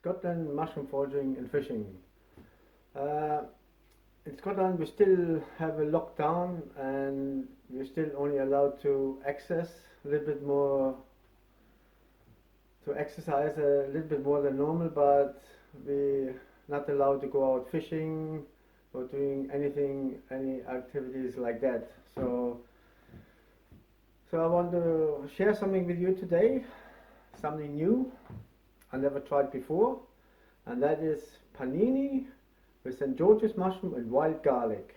Scotland mushroom foraging and fishing. In Scotland we still have a lockdown and we're still only allowed to access a little bit more, to exercise a little bit more than normal, but we're not allowed to go out fishing or doing anything, any activities like that. So I want to share something with you today, something new I never tried before, and that is panini with St. George's mushroom and wild garlic.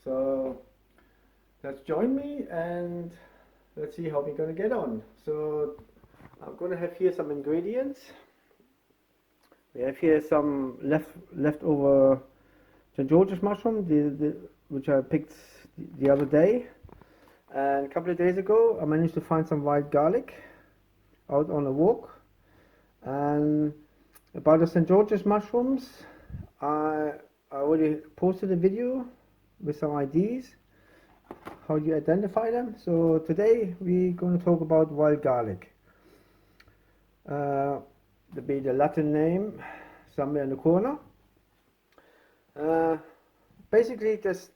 So let's join me and let's see how we're going to get on. So I'm going to have here some ingredients. We have here some leftover St. George's mushroom, which I picked the other day. And a couple of days ago I managed to find some wild garlic out on a walk. And about the St. George's mushrooms, I already posted a video with some ideas how you identify them. So today we're going to talk about wild garlic. There'll be the Latin name somewhere in the corner. Basically the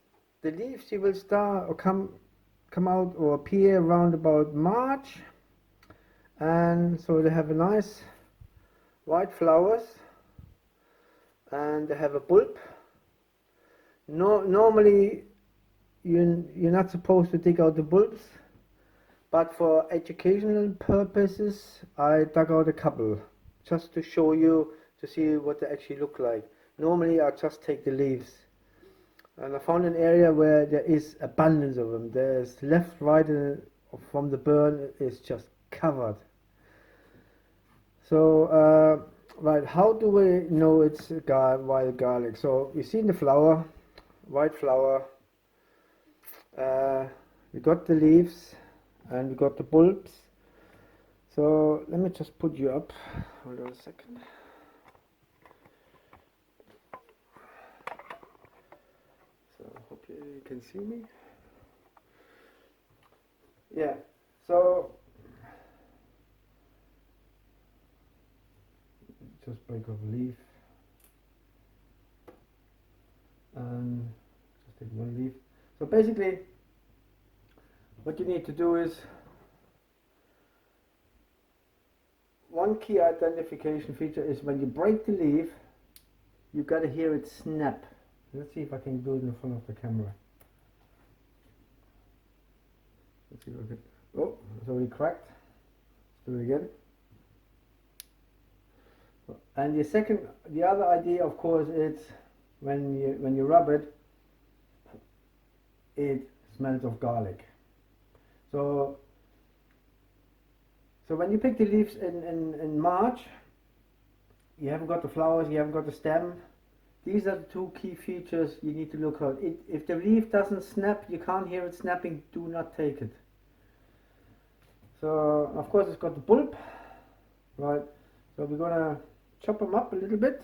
leaves will start or come out or appear around about March, and so they have a nice white flowers and they have a bulb. Normally you're not supposed to dig out the bulbs, but for educational purposes I dug out a couple just to show you, to see what they actually look like. Normally I just take the leaves, and I found an area where there is abundance of them. There's left, right, from the burn is just covered. So right, how do we know it's wild garlic? So we see in the flower, white flower, we got the leaves and we got the bulbs. So let me just put you up, hold on a second. Hope you can see me. Yeah, so just break off a leaf and just take one leaf. So basically what you need to do is, one key identification feature is when you break the leaf, you got to hear it snap. Let's see if I can do it in front of the camera. Let's see if I can. Oh, it's already cracked. Let's do it again. And the other idea, of course, is when you rub it, it smells of garlic. So when you pick the leaves in March, you haven't got the flowers, you haven't got the stem. These are the two key features you need to look at. If the leaf doesn't snap, you can't hear it snapping, do not take it. So of course it's got the bulb, right? So we're gonna chop them up a little bit.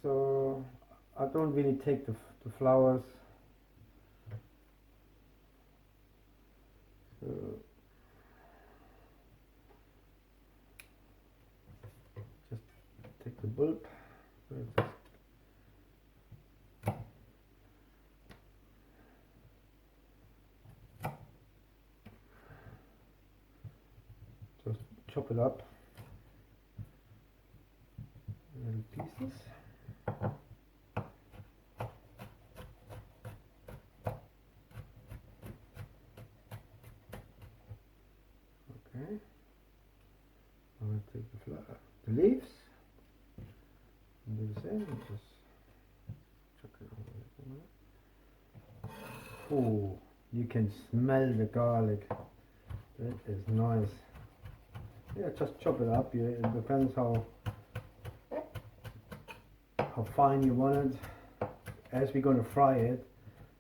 So I don't really take the flowers. So just take the bulb. Just chop it up in little pieces. Okay, I'm going to take the leaves and do the same, and just chuck it over. Oh, you can smell the garlic. That is nice. Yeah, just chop it up. Yeah, it depends how fine you want it. As we're going to fry it,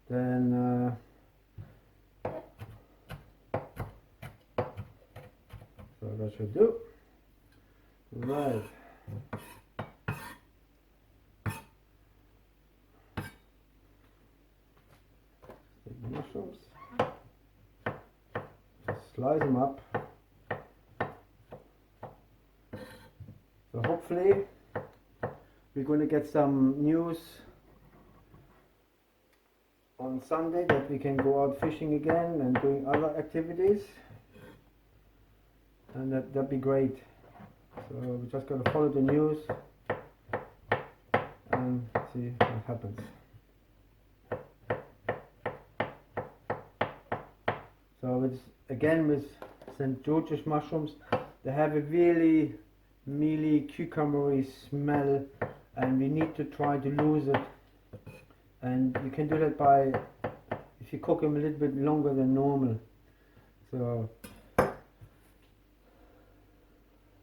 then so that should do. Right. Take the mushrooms, just slice them up. hopefully we're going to get some news on Sunday that we can go out fishing again and doing other activities, and that'd be great. So we're just going to follow the news and see what happens. So it's again with St. George's mushrooms, they have a really mealy, cucumbery smell, and we need to try to lose it. And you can do that by, if you cook them a little bit longer than normal. So,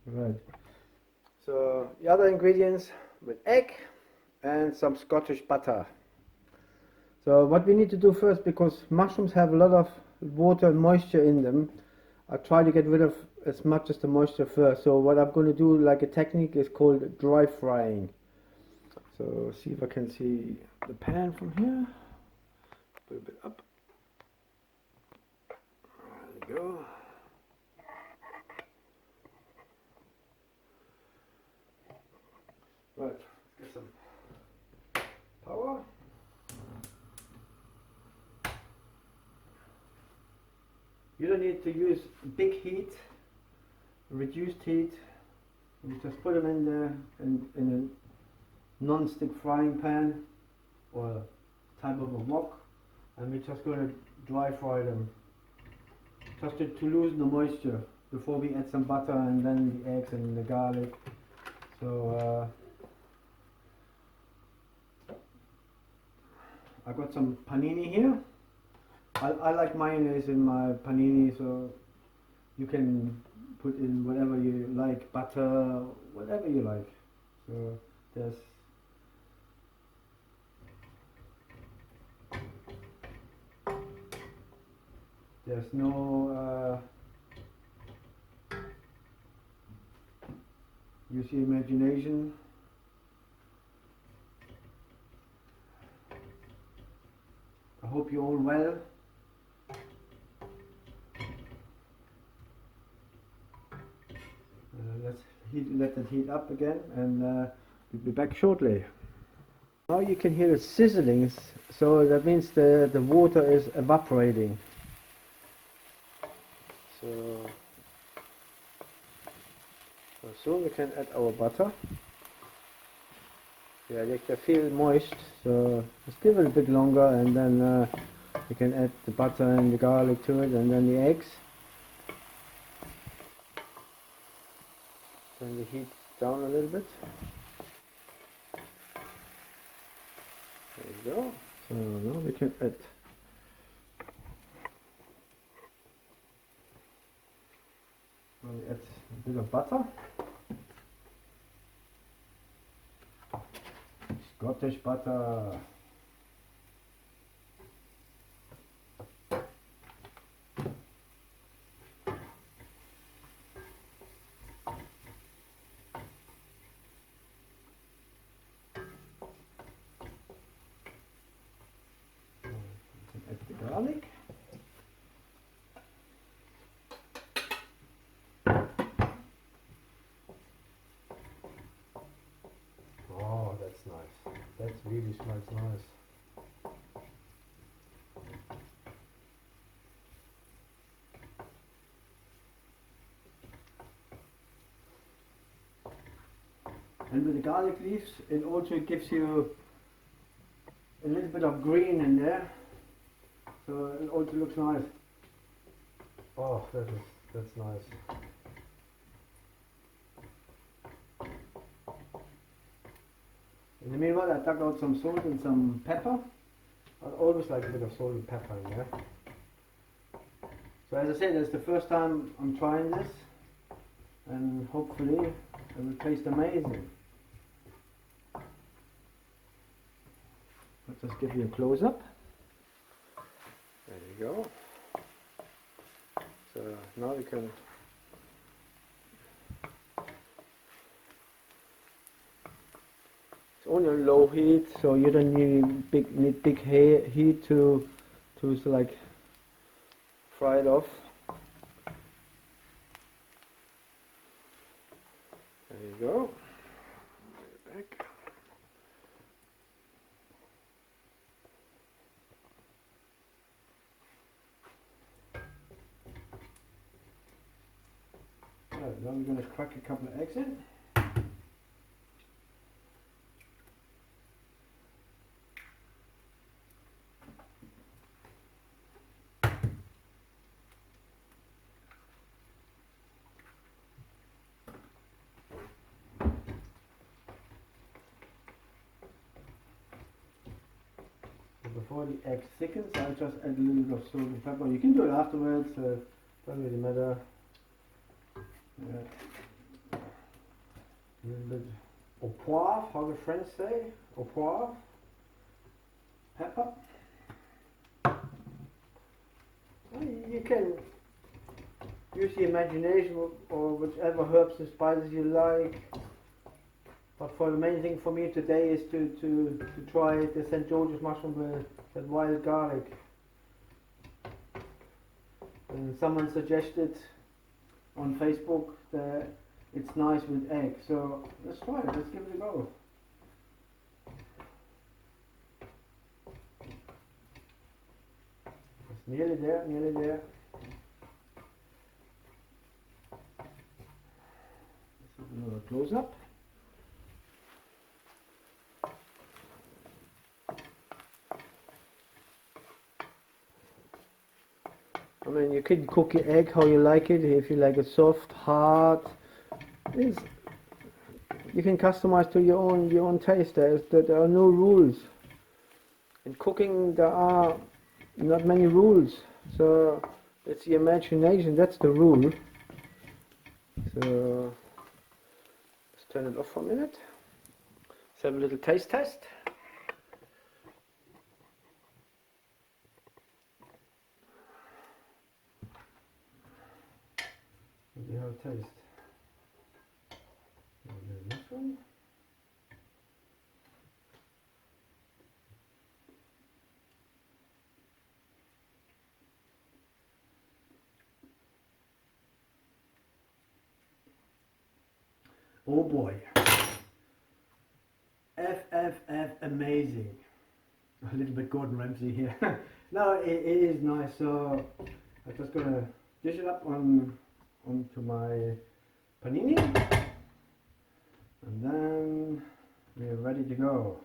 right. So the other ingredients with egg and some Scottish butter. So what we need to do first, because mushrooms have a lot of water and moisture in them, I try to get rid of as much as the moisture first. So what I'm going to do, like a technique, is called dry frying. So see if I can see the pan from here. Put a bit up. There we go. Right, let's get some power. You don't need to use big heat, reduced heat. You just put them in there in a non-stick frying pan or type of a wok, and we're just going to dry fry them just to loosen the moisture before we add some butter and then the eggs and the garlic. So I got some panini here. I like mayonnaise in my panini, so you can put in whatever you like, butter, whatever you like. So there's no use your imagination. I hope you're all well. Let it heat up again, and we'll be back shortly. Now you can hear the sizzling, so that means the water is evaporating. So soon we can add our butter. Yeah, they feel moist, so just give it a bit longer, and then you can add the butter and the garlic to it, and then the eggs. Turn the heat down a little bit. There you go. So now we can add a bit of butter. Scottish butter. Add the garlic. Oh, that's nice. That really smells nice. And with the garlic leaves, it also gives you a little bit of green in there, so it also looks nice. Oh, that's nice. In the meanwhile, I dug out some salt and some pepper. I always like a bit of salt and pepper in there. So as I said, it's the first time I'm trying this, and hopefully it will taste amazing. Let's just give you a close-up. There you go. So now we can only on low heat, so you don't need big heat to like fry it off. There you go. Now we're going to crack a couple of eggs in. Before the egg thickens, I'll just add a little bit of salt and pepper. You can do it afterwards, doesn't really matter. A little bit au poivre, how the French say, au poivre, pepper. You can use the imagination or whichever herbs and spices you like. But for the main thing for me today is to try the St. George's mushroom with that wild garlic. And someone suggested on Facebook that it's nice with egg, so let's try it, let's give it a go. It's nearly there, nearly there. Let's have another close up. I mean, you can cook your egg how you like it. If you like it soft, hard, you can customize to your own taste. There are no rules. In cooking, there are not many rules. So it's the imagination. That's the rule. So let's turn it off for a minute. Let's have a little taste test. See how it tastes. This one. Oh boy. Amazing. A little bit Gordon Ramsay here. No, it is nice. So I'm just gonna dish it up onto my panini, and then we're ready to go.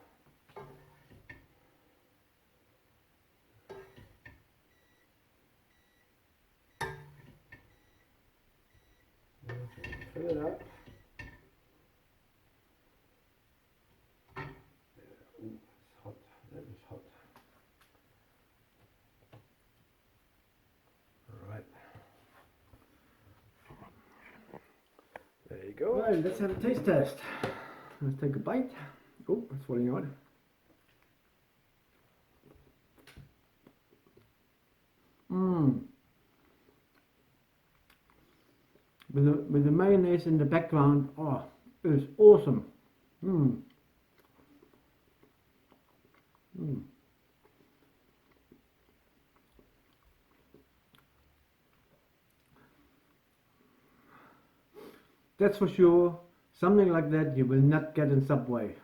Fill it up. Ooh, it's hot. That is hot. All right. There you go. Right, let's have a taste test. Let's take a bite. Oh, it's falling out. With the mayonnaise in the background, oh, it's awesome. That's for sure. Something like that you will not get in Subway.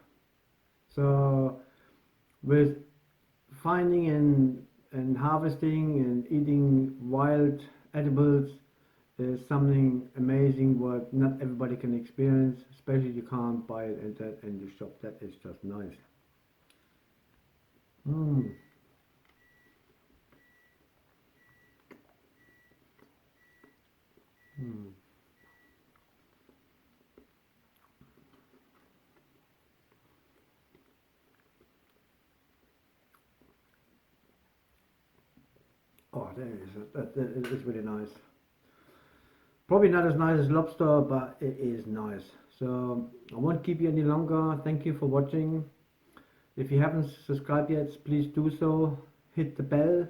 So with finding and harvesting and eating wild edibles is something amazing what not everybody can experience, especially you can't buy it in the shop. That is just nice. Oh, that is really nice. Probably not as nice as lobster, but it is nice. So I won't keep you any longer. Thank you for watching. If you haven't subscribed yet, please do so. Hit the bell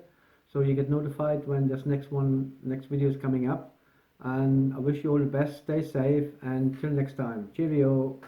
so you get notified when this next video is coming up. And I wish you all the best. Stay safe, and till next time. Cheerio.